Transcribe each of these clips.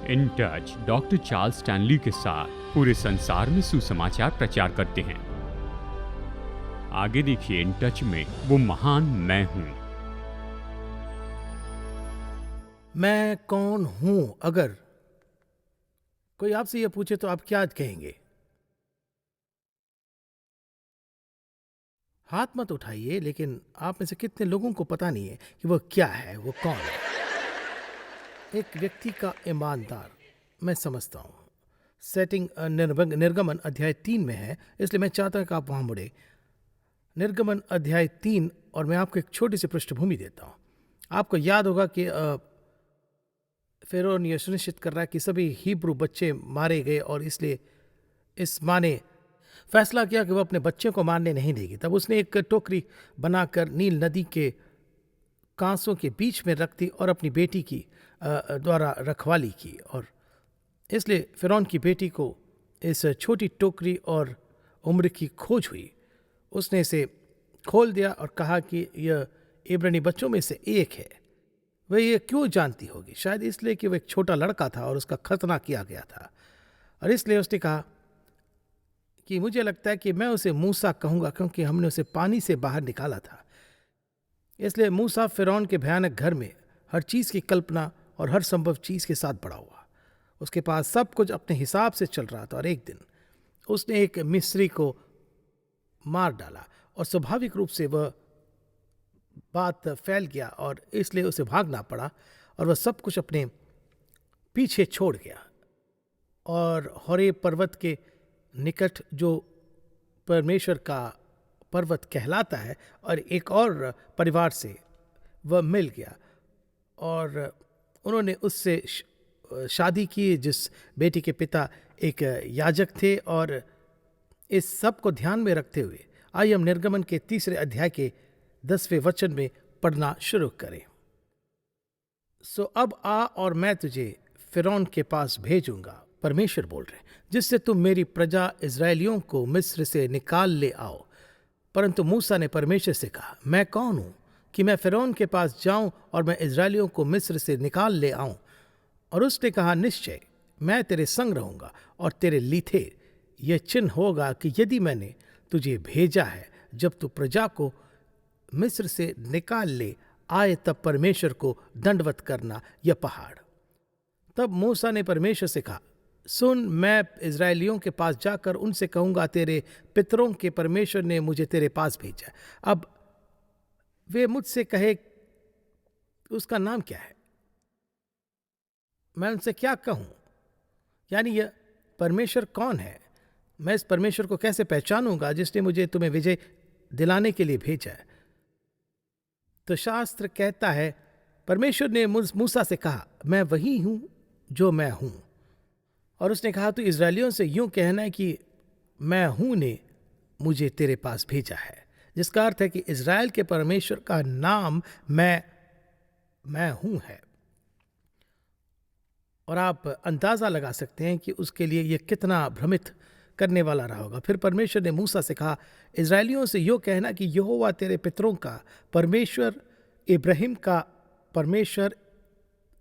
In touch doctor Charles Stanley के साथ पूरे संसार में सुसमाचार प्रचार करते हैं। आगे देखिए इन टच में वो महान मैं हूं। मैं कौन हूं? अगर कोई आपसे यह पूछे तो आप क्या कहेंगे? हाथ मत उठाइए, लेकिन आप में से कितने लोगों को पता नहीं है कि वो क्या है, वो कौन है? एक व्यक्ति का ईमानदार, मैं समझता हूं सेटिंग निर्गमन अध्याय 3 में है, इसलिए मैं चाहता हूं कि आप वहां मुड़े। निर्गमन अध्याय 3, और मैं आपको एक छोटी सी पृष्ठभूमि देता हूं। आपको याद होगा कि फिरौन यह सुनिश्चित कर रहा है कि सभी हिब्रू बच्चे मारे गए, और इसलिए इस माँ ने फैसला किया कि वह अपने बच्चे को मारने नहीं देगी। तब उसने एक टोकरी बनाकर नील नदी के कांसों के बीच में रख दी और अपनी बेटी की द्वारा रखवाली की, और इसलिए फिरौन की बेटी को इस छोटी टोकरी और उम्र की खोज हुई। उसने इसे खोल दिया और कहा कि यह इब्रानी बच्चों में से एक है। वह ये क्यों जानती होगी? शायद इसलिए कि वह एक छोटा लड़का था और उसका खतना किया गया था, और इसलिए उसने कहा कि मुझे लगता है कि मैं उसे मूसा कहूंगा, क्योंकि हमने उसे पानी से बाहर निकाला था। इसलिए मूसा फिरौन के भयानक घर में हर चीज की कल्पना और हर संभव चीज के साथ बड़ा हुआ। उसके पास सब कुछ अपने हिसाब से चल रहा था, और एक दिन उसने एक मिस्री को मार डाला, और स्वाभाविक रूप से वह बात फैल गया, और इसलिए उसे भागना पड़ा, और वह सब कुछ अपने पीछे छोड़ गया। और होरेब पर्वत के निकट, जो परमेश्वर का पर्वत कहलाता है, और एक और परिवार से वह मिल गया, और उन्होंने उससे शादी की, जिस बेटी के पिता एक याजक थे। और इस सब को ध्यान में रखते हुए आइए हम निर्गमन के 3 अध्याय के 10वें वचन में पढ़ना शुरू करें। सो अब आ, और मैं तुझे फिरौन के पास भेजूंगा, परमेश्वर बोल रहे, जिससे तुम मेरी प्रजा इजरायलियों को मिस्र से निकाल ले आओ। परंतु मूसा ने परमेश्वर से कहा, मैं कौन हूं कि मैं फिरौन के पास जाऊं और मैं इजरायलियों को मिस्र से निकाल ले आऊं? और उसने कहा, निश्चय मैं तेरे संग रहूंगा, और तेरे लीथे यह चिन्ह होगा कि यदि मैंने तुझे भेजा है, जब तू प्रजा को मिस्र से निकाल ले आए, तब परमेश्वर को दंडवत करना यह पहाड़। तब मूसा ने परमेश्वर से कहा, सुन, मैं इजरायलियों के पास जाकर उनसे कहूंगा, तेरे पितरों के परमेश्वर ने मुझे तेरे पास भेजा। अब वे मुझसे कहे उसका नाम क्या है, मैं उनसे क्या कहूं? यानी यह परमेश्वर कौन है? मैं इस परमेश्वर को कैसे पहचानूंगा जिसने मुझे तुम्हें विजय दिलाने के लिए भेजा है? तो शास्त्र कहता है, परमेश्वर ने मूसा से कहा, मैं वही हूं जो मैं हूं। और उसने कहा, तू इजरायलियों से यूं कहना है कि मैं हूं ने मुझे तेरे पास भेजा है, जिसका अर्थ है कि इजराइल के परमेश्वर का नाम मैं हूं है। और आप अंदाजा लगा सकते हैं कि उसके लिए यह कितना भ्रमित करने वाला रहा होगा। फिर परमेश्वर ने मूसा से कहा, इजरायलियों से यो कहना कि यहोवा तेरे पितरों का परमेश्वर, इब्राहिम का परमेश्वर,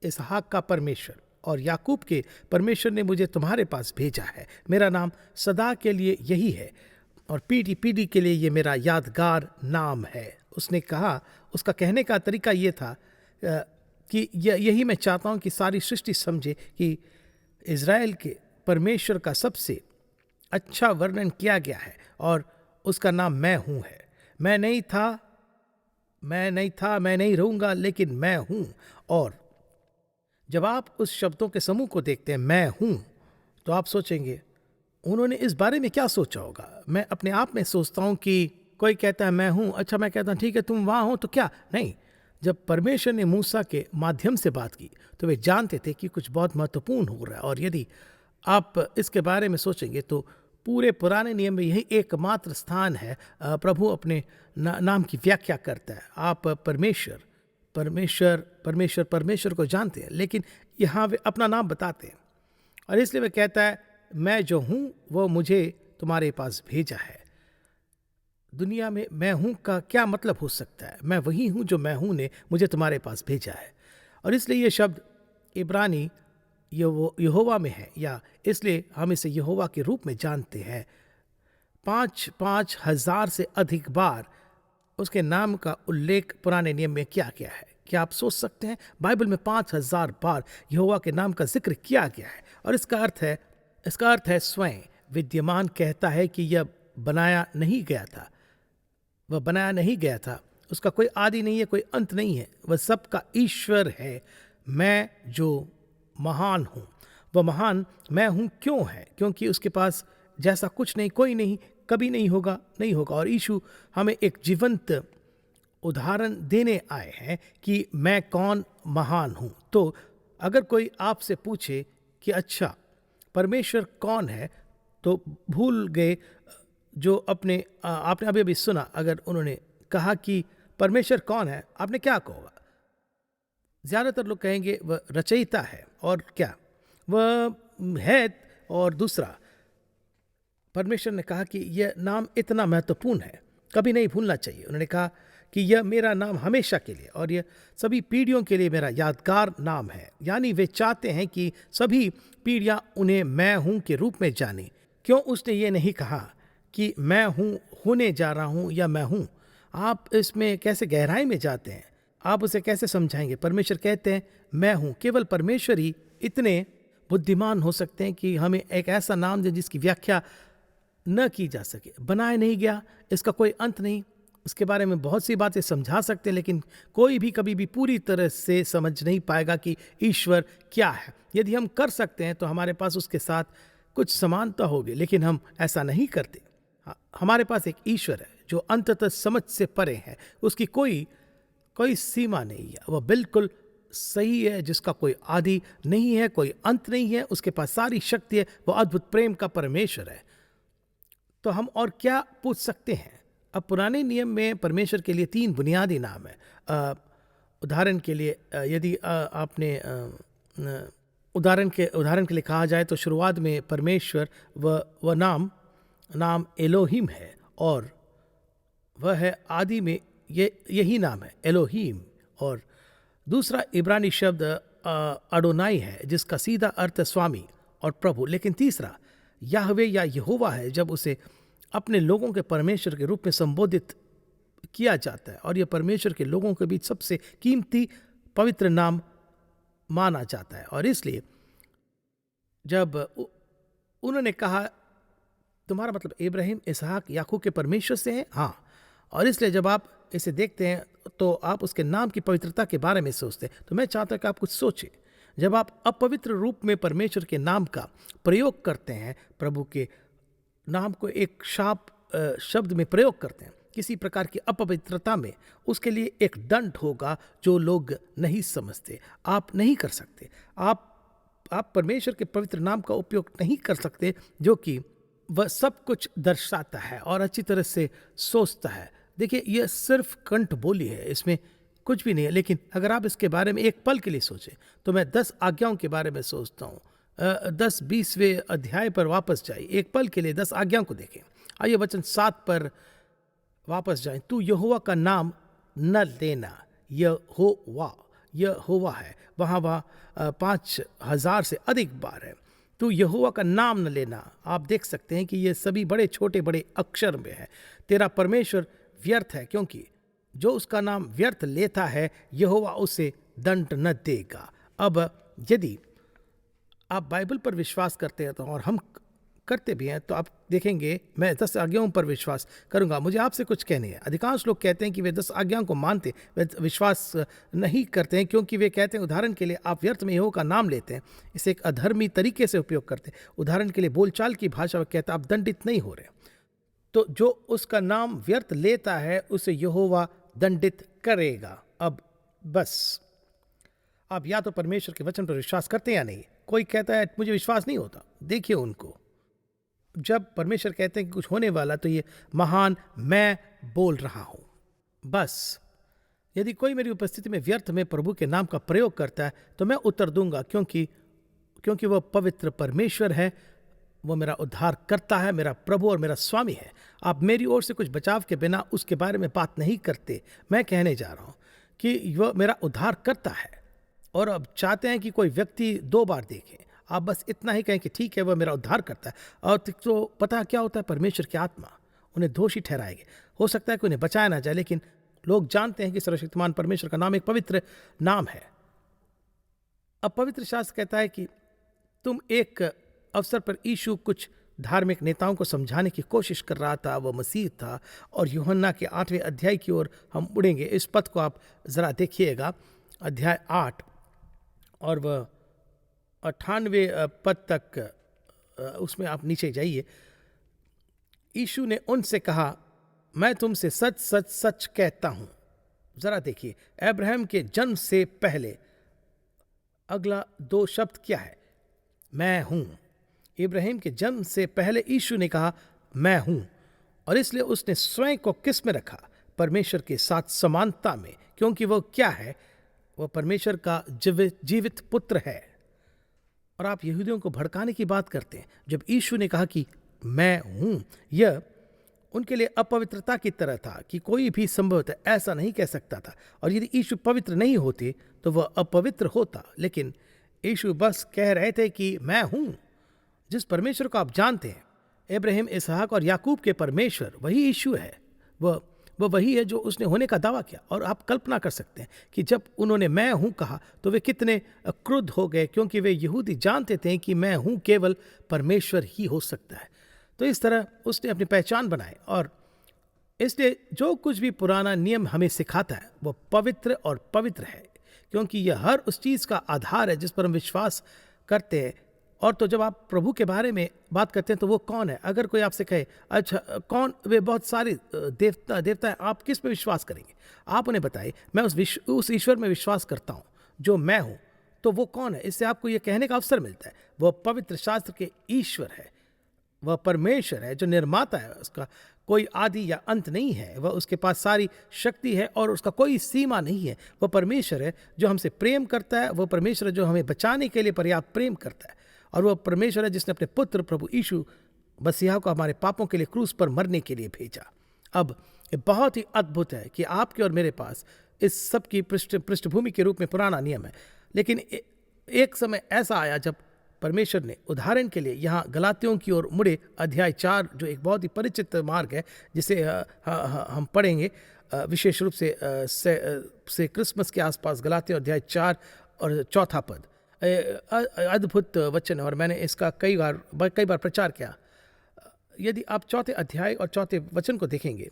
इसहाक का परमेश्वर और याकूब के परमेश्वर ने मुझे तुम्हारे पास भेजा है। मेरा नाम सदा के लिए यही है, और पीढ़ी पीढ़ी के लिए ये मेरा यादगार नाम है। उसने कहा, उसका कहने का तरीका ये था कि यही मैं चाहता हूं कि सारी सृष्टि समझे कि इज़राइल के परमेश्वर का सबसे अच्छा वर्णन किया गया है, और उसका नाम मैं हूं है। मैं नहीं था, मैं नहीं रहूंगा, लेकिन मैं हूं। और जब आप उस शब्दों के समूह को देखते हैं, मैं हूं, तो आप सोचेंगे उन्होंने इस बारे में क्या सोचा होगा। मैं अपने आप में सोचता हूं कि कोई कहता है मैं हूं, अच्छा मैं कहता हूं ठीक है तुम वहां हो तो क्या? नहीं, जब परमेश्वर ने मूसा के माध्यम से बात की तो वे जानते थे कि कुछ बहुत महत्वपूर्ण हो रहा है। और यदि आप इसके बारे में सोचेंगे तो पूरे पुराने नियम में यही एकमात्र स्थान है प्रभु अपने नाम की व्याख्या करता है। आप परमेश्वर परमेश्वर परमेश्वर परमेश्वर को जानते हैं, लेकिन यहाँ वे अपना नाम बताते हैं, और इसलिए वे कहता है मैं जो हूँ वो मुझे तुम्हारे पास भेजा है। दुनिया में मैं हूँ का क्या मतलब हो सकता है? मैं वही हूँ जो मैं हूँ ने मुझे तुम्हारे पास भेजा है। और इसलिए ये शब्द इब्रानी यहोवा में है, या इसलिए हम इसे यहोवा के रूप में जानते हैं। 5,000 से अधिक बार उसके नाम का उल्लेख पुराने नियम में किया गया है। क्या आप सोच सकते हैं? बाइबल में 5,000 बार यहोवा के नाम का जिक्र किया गया है, और इसका अर्थ है स्वयं विद्यमान कहता है कि यह बनाया नहीं गया था। वह बनाया नहीं गया था, उसका कोई आदि नहीं है, कोई अंत नहीं है, वह सबका ईश्वर है। मैं जो महान हूँ, वह महान मैं हूँ क्यों है? क्योंकि उसके पास जैसा कुछ नहीं, कोई नहीं, कभी नहीं होगा। और यीशु हमें एक जीवंत उदाहरण देने आए हैं कि मैं कौन महान हूँ। तो अगर कोई आपसे पूछे कि अच्छा परमेश्वर कौन है, तो भूल गए जो आपने अभी सुना। अगर उन्होंने कहा कि परमेश्वर कौन है, आपने क्या कहोगा? ज्यादातर लोग कहेंगे वह रचयिता है, और क्या वह है। और दूसरा, परमेश्वर ने कहा कि यह नाम इतना महत्वपूर्ण है, कभी नहीं भूलना चाहिए। उन्होंने कहा कि यह मेरा नाम हमेशा के लिए और यह सभी पीढ़ियों के लिए मेरा यादगार नाम है। यानी वे चाहते हैं कि सभी पीढ़ियां उन्हें मैं हूं के रूप में जाने। क्यों उसने ये नहीं कहा कि मैं हूं, होने जा रहा हूं, या मैं हूं? आप इसमें कैसे गहराई में जाते हैं? आप उसे कैसे समझाएंगे? परमेश्वर कहते हैं मैं हूं। केवल परमेश्वर ही इतने बुद्धिमान हो सकते हैं कि हमें एक ऐसा नाम दे जिसकी व्याख्या न की जा सके। बनाया नहीं गया, इसका कोई अंत नहीं। इसके बारे में बहुत सी बातें समझा सकते हैं, लेकिन कोई भी कभी भी पूरी तरह से समझ नहीं पाएगा कि ईश्वर क्या है। यदि हम कर सकते हैं तो हमारे पास उसके साथ कुछ समानता होगी, लेकिन हम ऐसा नहीं करते। हमारे पास एक ईश्वर है जो अंततः समझ से परे है, उसकी कोई सीमा नहीं है, वह बिल्कुल सही है, जिसका कोई आदि नहीं है, कोई अंत नहीं है, उसके पास सारी शक्ति है, वह अद्भुत प्रेम का परमेश्वर है। तो हम और क्या पूछ सकते हैं? अब पुराने नियम में परमेश्वर के लिए 3 बुनियादी नाम है। उदाहरण के लिए यदि आपने उदाहरण के लिए कहा जाए तो शुरुआत में परमेश्वर वह नाम एलोहिम है, और वह है आदि में यही नाम है एलोहिम। और दूसरा इब्रानी शब्द अडोनाई है, जिसका सीधा अर्थ स्वामी और प्रभु। लेकिन तीसरा याहवे या यहोवा है, जब उसे अपने लोगों के परमेश्वर के रूप में संबोधित किया जाता है, और यह परमेश्वर के लोगों के बीच सबसे कीमती पवित्र नाम माना जाता है। और इसलिए जब उन्होंने कहा तुम्हारा मतलब इब्राहिम, इसहाक, याकूब के परमेश्वर से है, हाँ, और इसलिए जब आप इसे देखते हैं तो आप उसके नाम की पवित्रता के बारे में सोचते हैं। तो मैं चाहता हूं कि आप कुछ सोचें। जब आप अपवित्र रूप में परमेश्वर के नाम का प्रयोग करते हैं, प्रभु के नाम को एक शाप शब्द में प्रयोग करते हैं, किसी प्रकार की अपवित्रता में, उसके लिए एक दंड होगा जो लोग नहीं समझते। आप नहीं कर सकते। आप परमेश्वर के पवित्र नाम का उपयोग नहीं कर सकते, जो कि वह सब कुछ दर्शाता है और अच्छी तरह से सोचता है। देखिए, यह सिर्फ कंठ बोली है, इसमें कुछ भी नहीं है। लेकिन अगर आप इसके बारे में एक पल के लिए सोचें, तो मैं 10 आज्ञाओं के बारे में सोचता हूँ। 10-20वें अध्याय पर वापस जाइए, एक पल के लिए 10 आज्ञाओं को देखें। आइए वचन 7 पर वापस जाएं। तू यहोवा का नाम न लेना। यहोवा है, वहाँ 5,000 से अधिक बार है। तू यहोवा का नाम न लेना। आप देख सकते हैं कि ये सभी बड़े छोटे बड़े अक्षर में है। तेरा परमेश्वर व्यर्थ है, क्योंकि जो उसका नाम व्यर्थ लेता है यहोवा उसे दंड न देगा। अब यदि आप बाइबल पर विश्वास करते हैं तो, और हम करते भी हैं, तो आप देखेंगे मैं 10 आज्ञाओं पर विश्वास करूंगा। मुझे आपसे कुछ कहने हैं। अधिकांश लोग कहते हैं कि वे 10 आज्ञाओं को मानते, वे विश्वास नहीं करते हैं, क्योंकि वे कहते हैं, उदाहरण के लिए आप व्यर्थ में यहोवा का नाम लेते हैं, इसे एक अधर्मी तरीके से उपयोग करते हैं। उदाहरण के लिए बोलचाल की भाषा में कहता है आप दंडित नहीं हो रहे। तो जो उसका नाम व्यर्थ लेता है उसे यहोवा दंडित करेगा। अब बस आप या तो परमेश्वर के वचन पर विश्वास करते हैं या नहीं। कोई कहता है मुझे विश्वास नहीं होता, देखिए उनको, जब परमेश्वर कहते हैं कि कुछ होने वाला, तो ये महान मैं बोल रहा हूं। बस यदि कोई मेरी उपस्थिति में व्यर्थ में प्रभु के नाम का प्रयोग करता है तो मैं उत्तर दूंगा, क्योंकि वह पवित्र परमेश्वर है, वो मेरा उद्धार करता है, मेरा प्रभु और मेरा स्वामी है। आप मेरी ओर से कुछ बचाव के बिना उसके बारे में बात नहीं करते। मैं कहने जा रहा हूं कि वह मेरा उद्धार करता है, और अब चाहते हैं कि कोई व्यक्ति 2 बार देखे। आप बस इतना ही कहें कि ठीक है, वह मेरा उद्धार करता है, और तो पता क्या होता है, परमेश्वर की आत्मा उन्हें दोषी ठहराएगी। हो सकता है कि उन्हें बचाया ना जाए, लेकिन लोग जानते हैं कि सर्वशक्तिमान परमेश्वर का नाम एक पवित्र नाम है। अब पवित्र शास्त्र कहता है कि तुम एक अवसर पर यीशु कुछ धार्मिक नेताओं को समझाने की कोशिश कर रहा था, वह मसीह था। और यूहन्ना के 8वें अध्याय की ओर हम उड़ेंगे। इस पद को आप जरा देखिएगा, अध्याय 8 और वह 98वें पद तक, उसमें आप नीचे जाइए। यीशु ने उनसे कहा, मैं तुमसे सच सच सच कहता हूं। जरा देखिए, अब्राहम के जन्म से पहले अगला 2 शब्द क्या है? मैं हूं। इब्राहिम के जन्म से पहले यीशु ने कहा मैं हूं, और इसलिए उसने स्वयं को किस में रखा? परमेश्वर के साथ समानता में, क्योंकि वह क्या है? वह परमेश्वर का जीवित पुत्र है। और आप यहूदियों को भड़काने की बात करते हैं। जब यीशु ने कहा कि मैं हूं, यह उनके लिए अपवित्रता की तरह था कि कोई भी संभवतः ऐसा नहीं कह सकता था। और यदि यीशु पवित्र नहीं होते तो वह अपवित्र होता। लेकिन यीशु बस कह रहे थे कि मैं हूं। जिस परमेश्वर को आप जानते हैं, इब्राहिम, इसहाक और याकूब के परमेश्वर, वही यीशु है। वह वही है जो उसने होने का दावा किया। और आप कल्पना कर सकते हैं कि जब उन्होंने मैं हूं कहा तो वे कितने क्रुद्ध हो गए, क्योंकि वे यहूदी जानते थे कि मैं हूं केवल परमेश्वर ही हो सकता है। तो इस तरह उसने अपनी पहचान बनाई। और इसलिए जो कुछ भी पुराना नियम हमें सिखाता है वह पवित्र और पवित्र है, क्योंकि यह हर उस चीज़ का आधार है जिस पर हम विश्वास करते हैं। और तो जब आप प्रभु के बारे में बात करते हैं तो वो कौन है? अगर कोई आपसे कहे अच्छा कौन, वे बहुत सारे देवता हैं, आप किस पे विश्वास करेंगे? आप उन्हें बताइए, मैं उस ईश्वर में विश्वास करता हूँ जो मैं हूँ। तो वो कौन है? इससे आपको ये कहने का अवसर मिलता है, वह पवित्र शास्त्र के ईश्वर है। वह परमेश्वर है जो निर्माता है, उसका कोई आदि या अंत नहीं है। वह, उसके पास सारी शक्ति है और उसका कोई सीमा नहीं है। वह परमेश्वर है जो हमसे प्रेम करता है। वह परमेश्वर है जो हमें बचाने के लिए पर्याप्त प्रेम करता है। और वह परमेश्वर है जिसने अपने पुत्र प्रभु यीशु मसीहा को हमारे पापों के लिए क्रूस पर मरने के लिए भेजा। अब ये बहुत ही अद्भुत है कि आपके और मेरे पास इस सब की पृष्ठभूमि के रूप में पुराना नियम है। लेकिन एक समय ऐसा आया जब परमेश्वर ने उदाहरण के लिए यहाँ गलातियों की ओर मुड़े, अध्याय 4, जो एक बहुत ही परिचित मार्ग है जिसे हम पढ़ेंगे विशेष रूप से क्रिसमस के आसपास। गलातियों अध्याय 4 और 4 पद, अद्भुत वचन है और मैंने इसका कई बार प्रचार किया। यदि आप 4 अध्याय और 4 वचन को देखेंगे,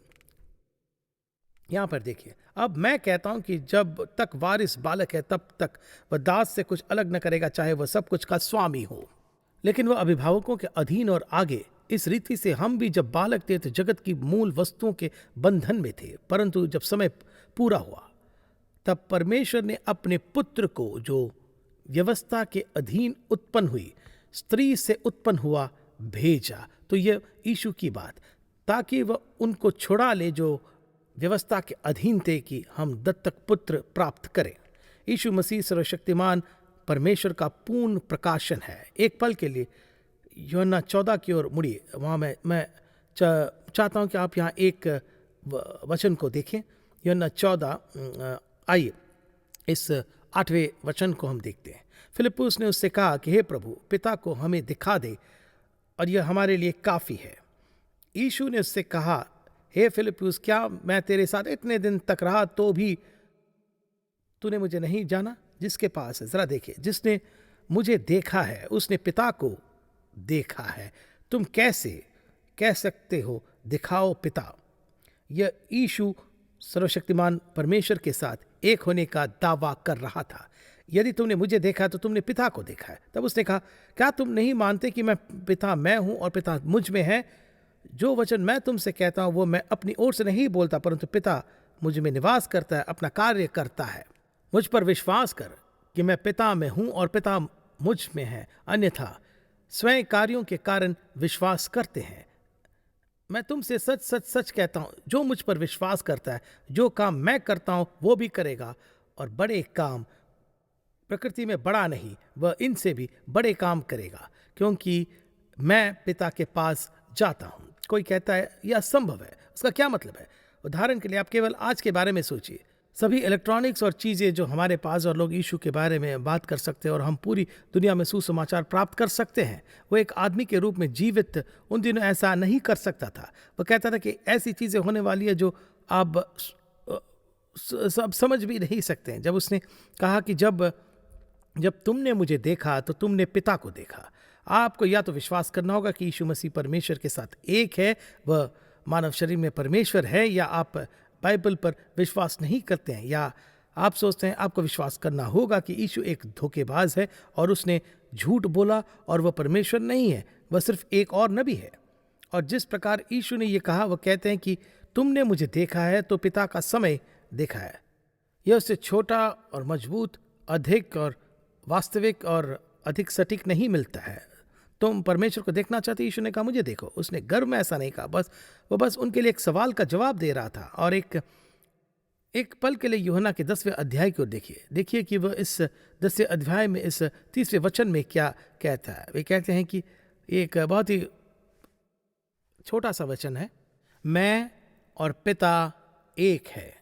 यहाँ पर देखिए, अब मैं कहता हूं कि जब तक वारिस बालक है तब तक वह दास से कुछ अलग न करेगा, चाहे वह सब कुछ का स्वामी हो। लेकिन वह अभिभावकों के अधीन और आगे। इस रीति से हम भी जब बालक थे तो जगत की मूल वस्तुओं के बंधन में थे। परंतु जब समय पूरा हुआ तब परमेश्वर ने अपने पुत्र को, जो व्यवस्था के अधीन उत्पन्न हुई, स्त्री से उत्पन्न हुआ, भेजा। तो यह यीशु की बात, ताकि वह उनको छुड़ा ले जो व्यवस्था के अधीन थे, कि हम दत्तक पुत्र प्राप्त करें। यीशु मसीह सर्वशक्तिमान परमेश्वर का पूर्ण प्रकाशन है। एक पल के लिए यूहन्ना 14 की ओर मुड़िए। वहाँ मैं चाहता हूँ कि आप यहाँ एक वचन को देखें, यूहन्ना 14। आइए इस 8वें वचन को हम देखते हैं। फिलिप्पुस ने उससे कहा कि हे प्रभु, पिता को हमें दिखा दे और यह हमारे लिए काफ़ी है। यीशु ने उससे कहा, हे फिलिप्पुस, क्या मैं तेरे साथ इतने दिन तक रहा तो भी तूने मुझे नहीं जाना? जिसके पास है, जरा देखिए, जिसने मुझे देखा है उसने पिता को देखा है। तुम कैसे कह सकते हो दिखाओ पिता? यह यीशु सर्वशक्तिमान परमेश्वर के साथ एक होने का दावा कर रहा था। यदि तुमने मुझे देखा तो तुमने पिता को देखा है। तब उसने कहा, क्या तुम नहीं मानते कि मैं पिता मैं हूं और पिता मुझ में है? जो वचन मैं तुमसे कहता हूं वो मैं अपनी ओर से नहीं बोलता, परंतु पिता मुझ में निवास करता है, अपना कार्य करता है। मुझ पर विश्वास कर कि मैं पिता में हूं और पिता मुझ में है, अन्यथा स्वयं कार्यों के कारण विश्वास करते हैं। मैं तुमसे सच सच सच कहता हूं, जो मुझ पर विश्वास करता है, जो काम मैं करता हूं वो भी करेगा, और बड़े काम, प्रकृति में बड़ा नहीं, वह इनसे भी बड़े काम करेगा, क्योंकि मैं पिता के पास जाता हूं। कोई कहता है यह असंभव है, उसका क्या मतलब है? उदाहरण के लिए आप केवल आज के बारे में सोचिए। सभी इलेक्ट्रॉनिक्स और चीज़ें जो हमारे पास और लोग यीशु के बारे में बात कर सकते हैं और हम पूरी दुनिया में सुसमाचार प्राप्त कर सकते हैं, वो एक आदमी के रूप में जीवित उन दिनों ऐसा नहीं कर सकता था। वो कहता था कि ऐसी चीज़ें होने वाली है जो आप सब समझ भी नहीं सकते हैं। जब उसने कहा कि जब तुमने मुझे देखा तो तुमने पिता को देखा। आपको या तो विश्वास करना होगा कि यीशु मसीह परमेश्वर के साथ एक है, वह मानव शरीर में परमेश्वर है, या आप बाइबल पर विश्वास नहीं करते हैं, या आप सोचते हैं। आपको विश्वास करना होगा कि यीशु एक धोखेबाज है और उसने झूठ बोला और वह परमेश्वर नहीं है, वह सिर्फ एक और नबी है। और जिस प्रकार यीशु ने यह कहा, वह कहते हैं कि तुमने मुझे देखा है तो पिता का समय देखा है। यह उससे छोटा और मजबूत, अधिक और वास्तविक और अधिक सटीक नहीं मिलता है। तुम परमेश्वर को देखना चाहते, यीशु ने कहा मुझे देखो। उसने गर्व में ऐसा नहीं कहा, बस उनके लिए एक सवाल का जवाब दे रहा था। और एक पल के लिए यूहन्ना के 10वें अध्याय को देखिए कि वह इस 10वें अध्याय में इस 30वें वचन में क्या कहता है। वे कहते हैं कि एक बहुत ही छोटा सा वचन है, मैं और पिता एक है।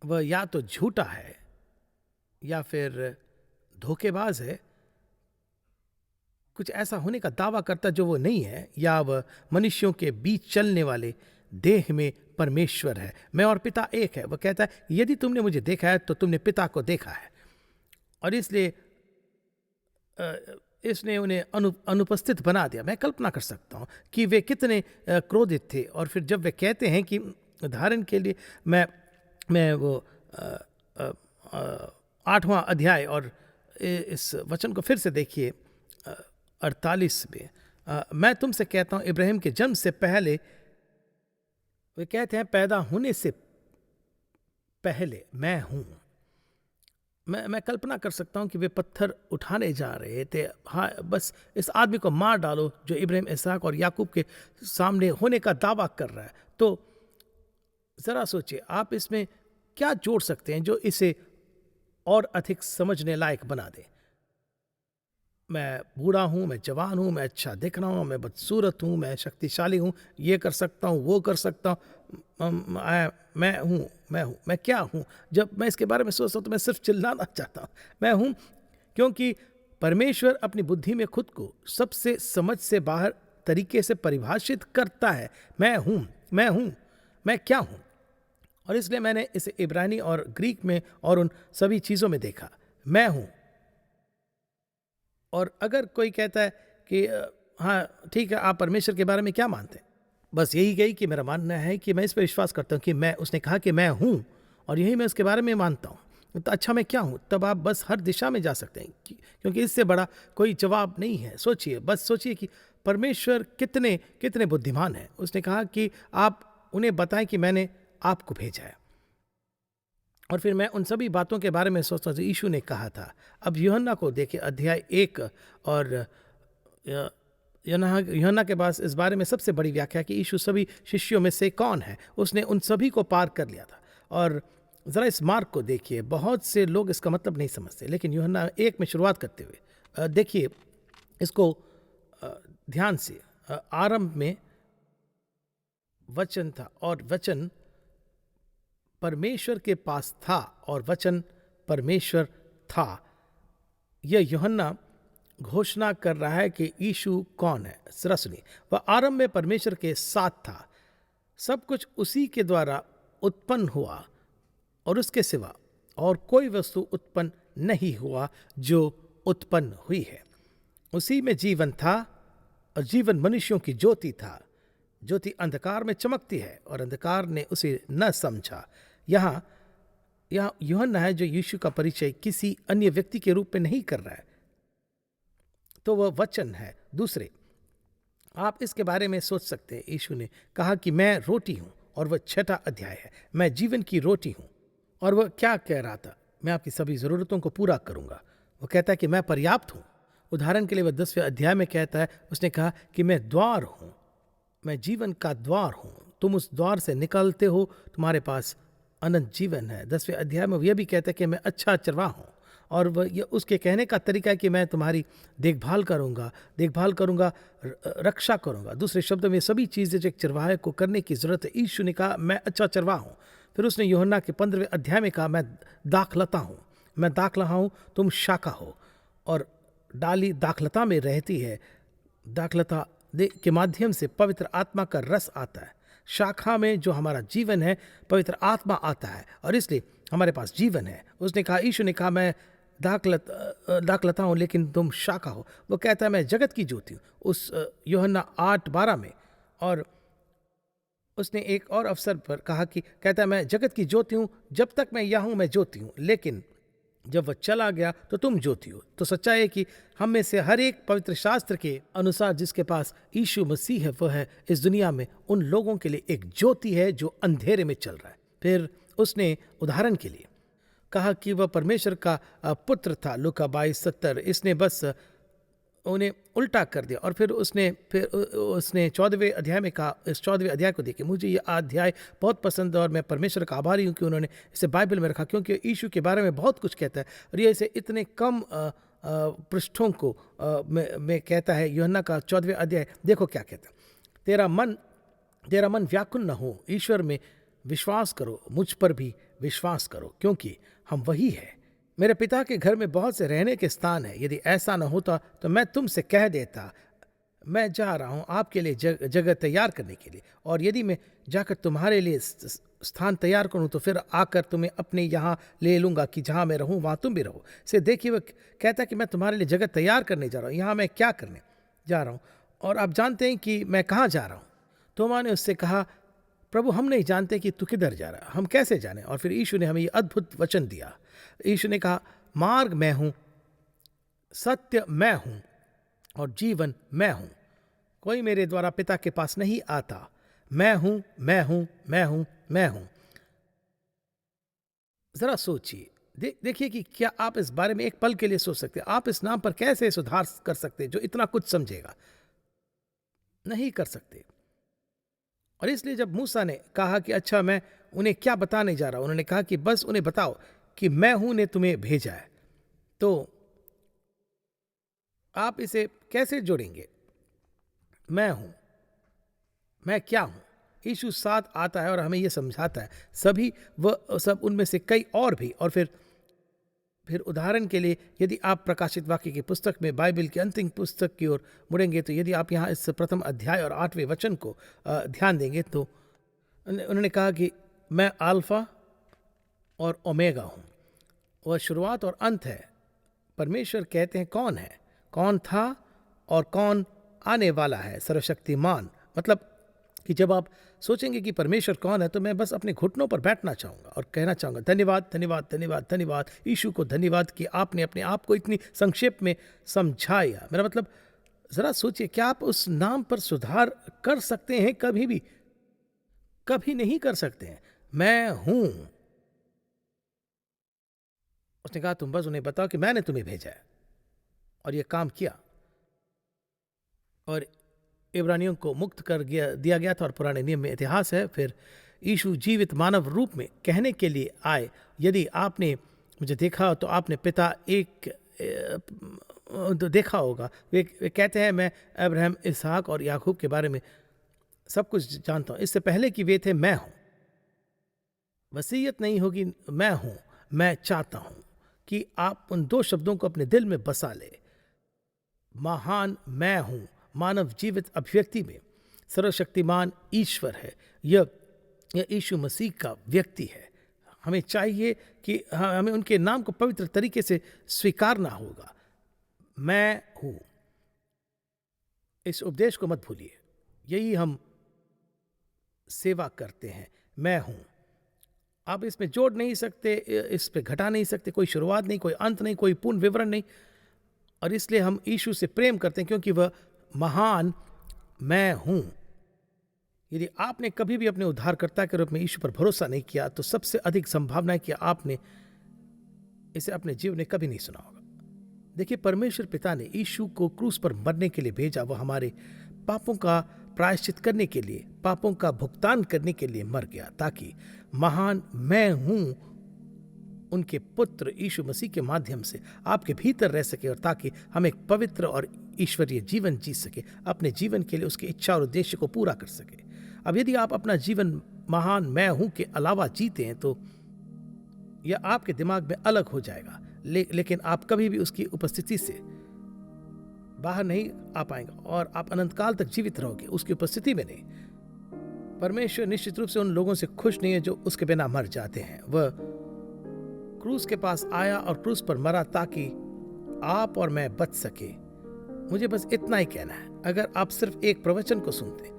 वह या तो झूठा है या फिर धोखेबाज है, कुछ ऐसा होने का दावा करता जो वो नहीं है, या वह मनुष्यों के बीच चलने वाले देह में परमेश्वर है। मैं और पिता एक है। वह कहता है यदि तुमने मुझे देखा है तो तुमने पिता को देखा है। और इसलिए इसने उन्हें अनुपस्थित बना दिया। मैं कल्पना कर सकता हूँ कि वे कितने क्रोधित थे। और फिर जब वे कहते हैं कि उदाहरण के लिए मैं वो 8वां अध्याय और इस वचन को फिर से देखिए 48 में, मैं तुमसे कहता हूं इब्राहिम के जन्म से पहले, वे कहते हैं पैदा होने से पहले मैं हूं। मैं कल्पना कर सकता हूं कि वे पत्थर उठाने जा रहे थे। हाँ, बस इस आदमी को मार डालो जो इब्राहिम, इसहाक और याकूब के सामने होने का दावा कर रहा है। तो जरा सोचिए, आप इसमें क्या जोड़ सकते हैं जो इसे और अधिक समझने लायक बना दे। मैं बूढ़ा हूं, मैं जवान हूं, मैं अच्छा दिख रहा हूं, मैं बदसूरत हूं, मैं शक्तिशाली हूं, ये कर सकता हूं, वो कर सकता हूं, मैं क्या हूं। जब मैं इसके बारे में सोचता हूं तो मैं सिर्फ चिल्लाना चाहता हूं, मैं हूं। क्योंकि परमेश्वर अपनी बुद्धि में खुद को सबसे समझ से बाहर तरीके से परिभाषित करता है। मैं हूं, मैं क्या हूं। और इसलिए मैंने इसे इब्रानी और ग्रीक में और उन सभी चीजों में देखा, मैं हूं। और अगर कोई कहता है कि हाँ ठीक है, आप परमेश्वर के बारे में क्या मानते हैं, बस यही गई कि मेरा मानना है कि मैं इस पर विश्वास करता हूँ कि उसने कहा कि मैं हूँ और यही मैं उसके बारे में मानता हूँ। तो अच्छा मैं क्या हूँ, तब आप बस हर दिशा में जा सकते हैं, क्योंकि इससे बड़ा कोई जवाब नहीं है। बस सोचिए कि परमेश्वर कितने बुद्धिमान है। उसने कहा कि आप उन्हें बताएं कि मैंने आपको भेजा है। और फिर मैं उन सभी बातों के बारे में सोचता हूँ जो यीशु ने कहा था। अब यूहन्ना को देखिए अध्याय 1, और यूहन्ना के पास इस बारे में सबसे बड़ी व्याख्या कि यीशु सभी शिष्यों में से कौन है। उसने उन सभी को पार कर लिया था। और ज़रा इस मार्ग को देखिए, बहुत से लोग इसका मतलब नहीं समझते, लेकिन यूहन्ना 1 में शुरुआत करते हुए देखिए इसको ध्यान से। आरंभ में वचन था और वचन परमेश्वर के पास था और वचन परमेश्वर था। यह यूहन्ना घोषणा कर रहा है कि यीशु कौन है। जरा सुनिए, वह आरंभ में परमेश्वर के साथ था, सब कुछ उसी के द्वारा उत्पन्न हुआ और उसके सिवा और कोई वस्तु उत्पन्न नहीं हुआ जो उत्पन्न हुई है। उसी में जीवन था और जीवन मनुष्यों की ज्योति था। ज्योति अंधकार में चमकती है और अंधकार ने उसे न समझा। यहाँ यूहन्ना है जो यीशु का परिचय किसी अन्य व्यक्ति के रूप में नहीं कर रहा है, तो वह वचन है। दूसरे, आप इसके बारे में सोच सकते हैं, यीशु ने कहा कि मैं रोटी हूं, और वह 6वां अध्याय है, मैं जीवन की रोटी हूं। और वह क्या कह रहा था, मैं आपकी सभी जरूरतों को पूरा करूंगा। वो कहता है कि मैं पर्याप्त हूं। उदाहरण के लिए वह 10वें अध्याय में कहता है, उसने कहा कि मैं द्वार हूं, मैं जीवन का द्वार हूं, तुम उस द्वार से निकलते हो, तुम्हारे पास अनंत जीवन है। 10वें अध्याय में यह भी कहता है कि मैं अच्छा चरवाहा हूं। और वह ये उसके कहने का तरीका है कि मैं तुम्हारी देखभाल करूंगा, रक्षा करूंगा। दूसरे शब्दों में सभी चीज़ें जो एक चरवाहे को करने की ज़रूरत है, यीशु ने कहा मैं अच्छा चरवाहा हूँ। फिर उसने यूहन्ना के 15वें अध्याय में कहा मैं दाखलता हूँ, मैं दाखलता हूँ, तुम शाखा हो। और डाली दाखलता में रहती है, दाखलता के माध्यम से पवित्र आत्मा का रस आता है। शाखा में जो हमारा जीवन है, पवित्र आत्मा आता है और इसलिए हमारे पास जीवन है। उसने कहा, यीशु ने कहा मैं दाखलता हूँ लेकिन तुम शाखा हो। वो कहता है मैं जगत की ज्योति हूँ, उस यूहन्ना 8:12 में। और उसने एक और अवसर पर कहा कि कहता है मैं जगत की ज्योति हूँ, जब तक मैं यहाँ हूँ मैं ज्योति हूँ, लेकिन जब वह चला गया तो तुम ज्योति हो। तो सच्चाई है कि हम में से हर एक पवित्र शास्त्र के अनुसार जिसके पास यीशु मसीह है, वह है इस दुनिया में उन लोगों के लिए एक ज्योति है जो अंधेरे में चल रहा है। फिर उसने उदाहरण के लिए कहा कि वह परमेश्वर का पुत्र था, लूका 22:70। इसने बस उन्हें उल्टा कर दिया। और फिर उसने 14वें अध्याय में कहा, इस 14वें अध्याय को देखिए, मुझे ये अध्याय बहुत पसंद है और मैं परमेश्वर का आभारी हूँ कि उन्होंने इसे बाइबल में रखा, क्योंकि यीशु के बारे में बहुत कुछ कहता है और ये इसे इतने कम पृष्ठों को में कहता है। यूहन्ना का 14वें अध्याय देखो क्या कहता है, तेरा मन व्याकुल न हो, ईश्वर में विश्वास करो, मुझ पर भी विश्वास करो, क्योंकि हम वही है। मेरे पिता के घर में बहुत से रहने के स्थान है, यदि ऐसा न होता तो मैं तुमसे कह देता, मैं जा रहा हूँ आपके लिए जगह तैयार करने के लिए। और यदि मैं जाकर तुम्हारे लिए स्थान तैयार करूँ तो फिर आकर तुम्हें अपने यहाँ ले लूँगा कि जहाँ मैं रहूँ वहाँ तुम भी रहो। से देखिए, वह कहता है कि मैं तुम्हारे लिए जगह तैयार करने जा रहा हूँ। यहाँ मैं क्या करने जा रहा हूँ और आप जानते हैं कि मैं कहाँ जा रहा हूँ? तोमा ने उससे कहा, प्रभु हम नहीं जानते कि तू किधर जा रहा है, हम कैसे जाने? और फिर यीशु ने हमें ये अद्भुत वचन दिया। यीशु ने कहा, मार्ग मैं हूं, सत्य मैं हूं और जीवन मैं हूं, कोई मेरे द्वारा पिता के पास नहीं आता। मैं हूं, मैं हूं, मैं हूं, मैं हूं। जरा सोचिए, देखिए कि क्या आप इस बारे में एक पल के लिए सोच सकते हैं? आप इस नाम पर कैसे सुधार कर सकते हैं जो इतना कुछ समझेगा? नहीं कर सकते। और इसलिए जब मूसा ने कहा कि अच्छा मैं उन्हें क्या बताने जा रहा हूं, उन्होंने कहा कि बस उन्हें बताओ कि मैं हूं ने तुम्हें भेजा है, तो आप इसे कैसे जोड़ेंगे? मैं हूं, मैं क्या हूं? यीशु साथ आता है और हमें यह समझाता है, सभी वह सब उनमें से कई और भी। और फिर उदाहरण के लिए यदि आप प्रकाशित वाक्य की पुस्तक में, बाइबल की अंतिम पुस्तक की ओर मुड़ेंगे, तो यदि आप यहाँ इस प्रथम अध्याय और 8वें वचन को ध्यान देंगे तो उन्होंने कहा कि मैं अल्फा और ओमेगा हूँ, वह शुरुआत और अंत है। परमेश्वर कहते हैं कौन है, कौन था और कौन आने वाला है, सर्वशक्तिमान। मतलब कि जब आप सोचेंगे कि परमेश्वर कौन है, तो मैं बस अपने घुटनों पर बैठना चाहूँगा और कहना चाहूँगा, धन्यवाद धन्यवाद धन्यवाद धन्यवाद यीशु को, धन्यवाद कि आपने अपने आप को इतनी संक्षेप में समझाया। मेरा मतलब, ज़रा सोचिए, क्या आप उस नाम पर सुधार कर सकते हैं? कभी भी कभी नहीं कर सकते हैं। मैं हूँ। उसने कहा तुम बस उन्हें बताओ कि मैंने तुम्हें भेजा है, और यह काम किया और इब्रानियों को मुक्त कर दिया गया था। और पुराने नियम में इतिहास है, फिर यीशु जीवित मानव रूप में कहने के लिए आए, यदि आपने मुझे देखा तो आपने पिता एक देखा होगा। वे कहते हैं मैं अब्राहम, इसहाक और याकूब के बारे में सब कुछ जानता हूँ, इससे पहले कि वे थे मैं हूँ। वसीयत नहीं होगी, मैं हूँ। मैं चाहता हूँ कि आप उन दो शब्दों को अपने दिल में बसा ले। महान मैं हूँ मानव जीवित अभिव्यक्ति में सर्वशक्तिमान ईश्वर है। यह यीशु मसीह का व्यक्ति है। हमें चाहिए कि हमें उनके नाम को पवित्र तरीके से स्वीकारना होगा। मैं हूँ, इस उपदेश को मत भूलिए, यही हम सेवा करते हैं। मैं हूँ, आप इसमें जोड़ नहीं सकते, इस पे घटा नहीं सकते, कोई शुरुआत नहीं, कोई अंत नहीं, कोई पूर्ण विवरण नहीं। और इसलिए हम यीशु से प्रेम करते हैं क्योंकि वह महान मैं हूं। यदि आपने कभी भी अपने उद्धारकर्ता के रूप में यीशु पर भरोसा नहीं किया, तो सबसे अधिक संभावना है कि आपने इसे अपने जीवन में कभी नहीं सुना होगा। देखिए, परमेश्वर पिता ने यीशु को क्रूस पर मरने के लिए भेजा। वह हमारे पापों का प्रायश्चित करने के लिए, पापों का भुगतान करने के लिए मर गया, ताकि महान मैं हूं उनके पुत्र यीशु मसीह के माध्यम से आपके भीतर रह सके, और ताकि हम एक पवित्र और ईश्वरीय जीवन जी सके, अपने जीवन के लिए उसकी इच्छा और उद्देश्य को पूरा कर सके। अब यदि आप अपना जीवन महान मैं हूं के अलावा जीते हैं तो यह आपके दिमाग में अलग हो जाएगा, लेकिन आप कभी भी उसकी उपस्थिति से बाहर नहीं आ पाएंगे और आप अनंतकाल तक जीवित रहोगे उसकी उपस्थिति में नहीं। परमेश्वर निश्चित रूप से उन लोगों से खुश नहीं है जो उसके बिना मर जाते हैं। वह क्रूस के पास आया और क्रूस पर मरा ताकि आप और मैं बच सके। मुझे बस इतना ही कहना है, अगर आप सिर्फ एक प्रवचन को सुनते,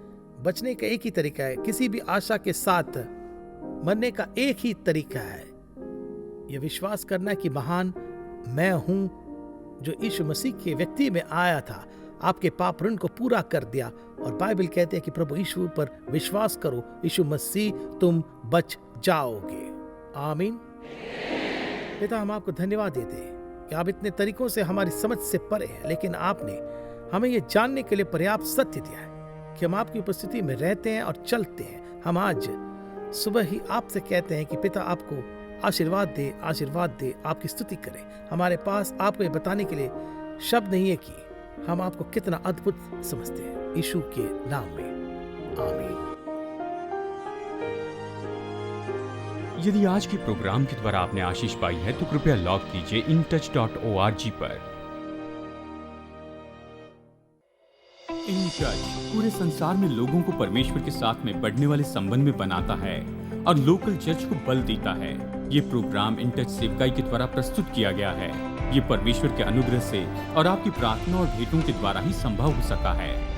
बचने का एक ही तरीका है, किसी भी आशा के साथ मरने का एक ही तरीका है, यह विश्वास करना कि महान मैं हूं जो यीशु मसीह के व्यक्ति में आया था, आपके पाप ऋण को पूरा कर दिया। और बाइबल कहते हैं कि प्रभु यीशु पर विश्वास करो, यीशु मसीह, तुम बच जाओगे। आमीन। पिता, हम आपको धन्यवाद देते हैं कि आप इतने तरीकों से हमारी समझ से परे हैं, लेकिन आपने हमें यह जानने के लिए पर्याप्त सत्य दिया है कि हम आपकी उपस्थिति में रहते हैं और चलते हैं। हम आज सुबह ही आपसे कहते हैं कि पिता आपको आशीर्वाद दे, आशीर्वाद दे, आपकी स्तुति करें। हमारे पास आपको ये बताने के लिए शब्द नहीं है कि हम आपको कितना अद्भुत समझते हैं। यीशु के नाम में आमीन। यदि आज के प्रोग्राम के द्वारा आपने आशीष पाई है तो कृपया लॉग कीजिए intouch.org पर। इन टच पूरे संसार में लोगों को परमेश्वर के साथ में बढ़ने वाले संबंध में बनाता है और लोकल चर्च को बल देता है। ये प्रोग्राम इन टच सेवकाई के द्वारा प्रस्तुत किया गया है। ये परमेश्वर के अनुग्रह से और आपकी प्रार्थना और भेंटों के द्वारा ही संभव हो सका है।